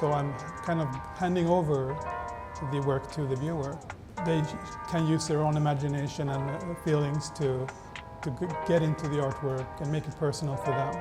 So I'm kind of handing over the work to the viewer. They can use their own imagination and feelings to get into the artwork and make it personal for them.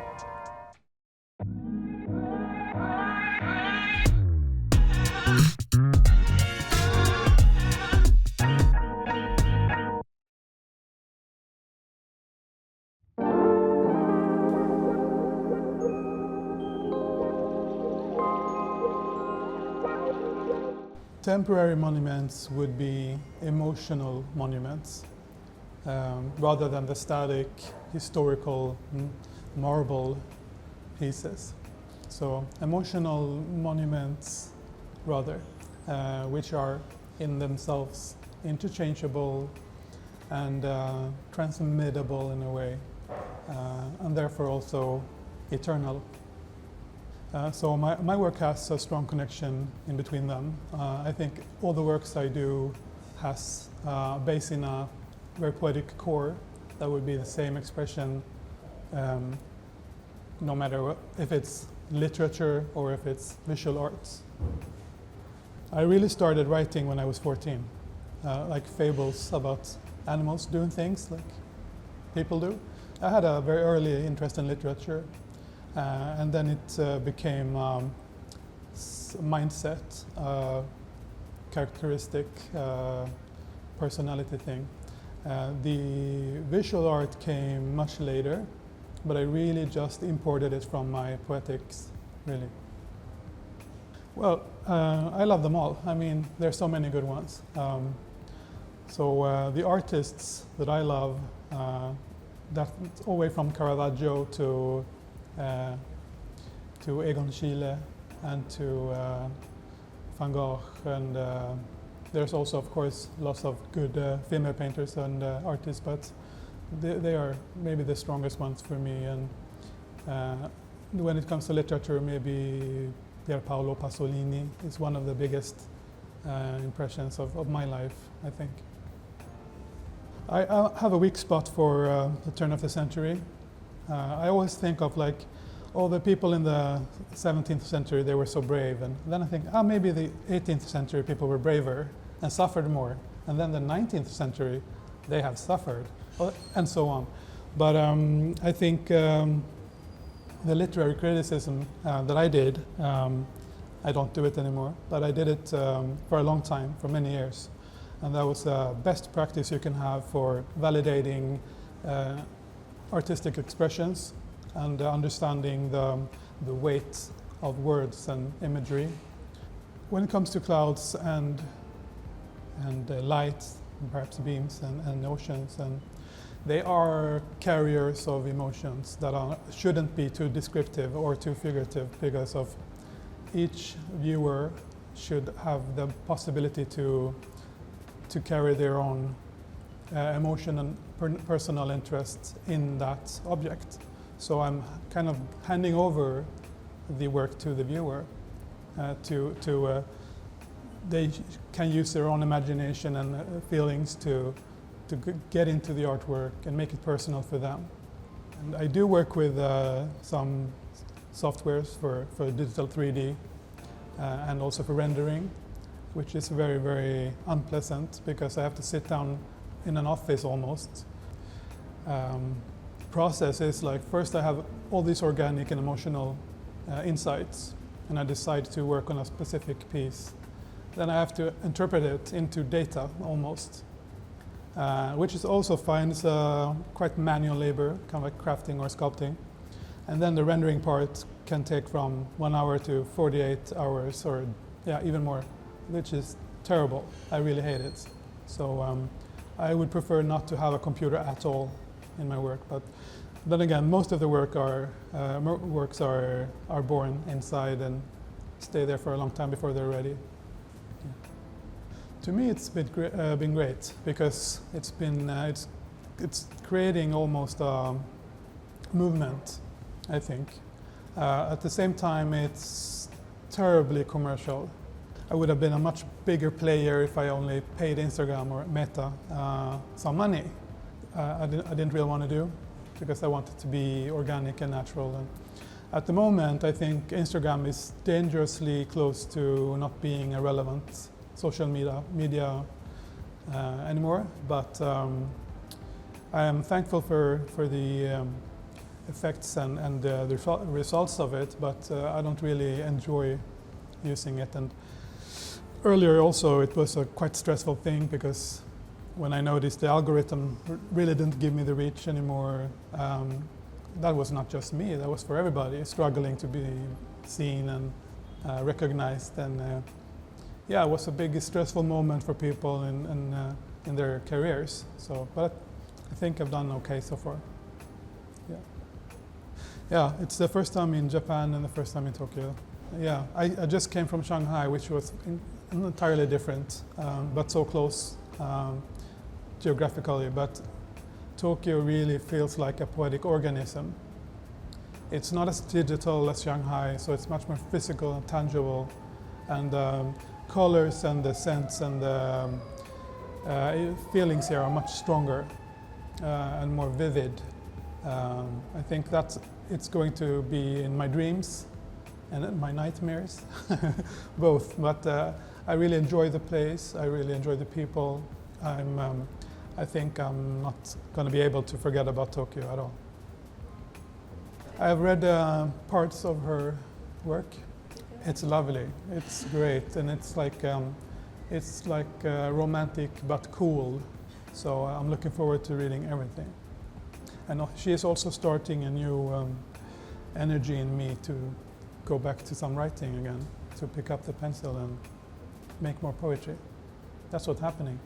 Temporary monuments would be emotional monuments rather than the static historical marble pieces. So emotional monuments rather, which are in themselves interchangeable and transmittable in a way, and therefore also eternal. So my work has a strong connection in between them. I think all the works I do has base in a very poetic core that would be the same expression no matter if it's literature or if it's visual arts. I really started writing when I was 14, like fables about animals doing things like people do. I had a very early interest in literature. And then it became mindset, characteristic, personality thing. The visual art came much later, but I really just imported it from my poetics, really. Well, I love them all. I mean, there's so many good ones. So the artists that I love, that's all the way from Caravaggio to Egon Schiele and to Van Gogh, and there's also, of course, lots of good female painters and artists, but they are maybe the strongest ones for me. And when it comes to literature, maybe Pier Paolo Pasolini is one of the biggest impressions of my life, I think. I have a weak spot for the turn of the century. I always think of like all the people in the 17th century, they were so brave, and then I think, maybe the 18th century people were braver and suffered more, and then the 19th century, they have suffered, and so on. But I think the literary criticism that I did, I don't do it anymore, but I did it for a long time, for many years, and that was the best practice you can have for validating artistic expressions and understanding the weight of words and imagery. When it comes to clouds and light, and perhaps beams and oceans, and they are carriers of emotions that shouldn't be too descriptive or too figurative, because of each viewer should have the possibility to carry their own emotion and personal interest in that object. So I'm kind of handing over the work to the viewer. They can use their own imagination and feelings to get into the artwork and make it personal for them. And I do work with some softwares for digital 3D and also for rendering, which is very, very unpleasant because I have to sit down in an office almost. Process is like, first I have all these organic and emotional insights, and I decide to work on a specific piece. Then I have to interpret it into data almost, which is also finds quite manual labor, kind of like crafting or sculpting. And then the rendering part can take from 1 hour to 48 hours, or even more, which is terrible. I really hate it. So I would prefer not to have a computer at all in my work, but then again, most of the works are born inside and stay there for a long time before they're ready. Yeah. To me, it's been great because it's creating almost a movement, I think. At the same time, it's terribly commercial. I would have been a much bigger player if I only paid Instagram or Meta some money. I didn't really want to do, because I wanted to be organic and natural. at the moment, I think Instagram is dangerously close to not being a relevant social media anymore. But I am thankful for the effects and the results of it, but I don't really enjoy using it. And earlier also it was a quite stressful thing, because when I noticed the algorithm really didn't give me the reach anymore, that was not just me, that was for everybody struggling to be seen and recognized. And yeah, it was a big stressful moment for people in their careers. So, but I think I've done okay so far. Yeah. Yeah, it's the first time in Japan and the first time in Tokyo. Yeah, I just came from Shanghai, which was entirely different, but so close geographically. But Tokyo really feels like a poetic organism. It's not as digital as Shanghai, so it's much more physical and tangible, and colors and the scents and the feelings here are much stronger and more vivid. I think that it's going to be in my dreams and in my nightmares, both. But I really enjoy the place. I really enjoy the people. I think I'm not going to be able to forget about Tokyo at all. I've read parts of her work. It's lovely. It's great, and it's like romantic but cool. So I'm looking forward to reading everything. And she is also starting a new energy in me to go back to some writing again, to pick up the pencil and make more poetry. That's what's happening.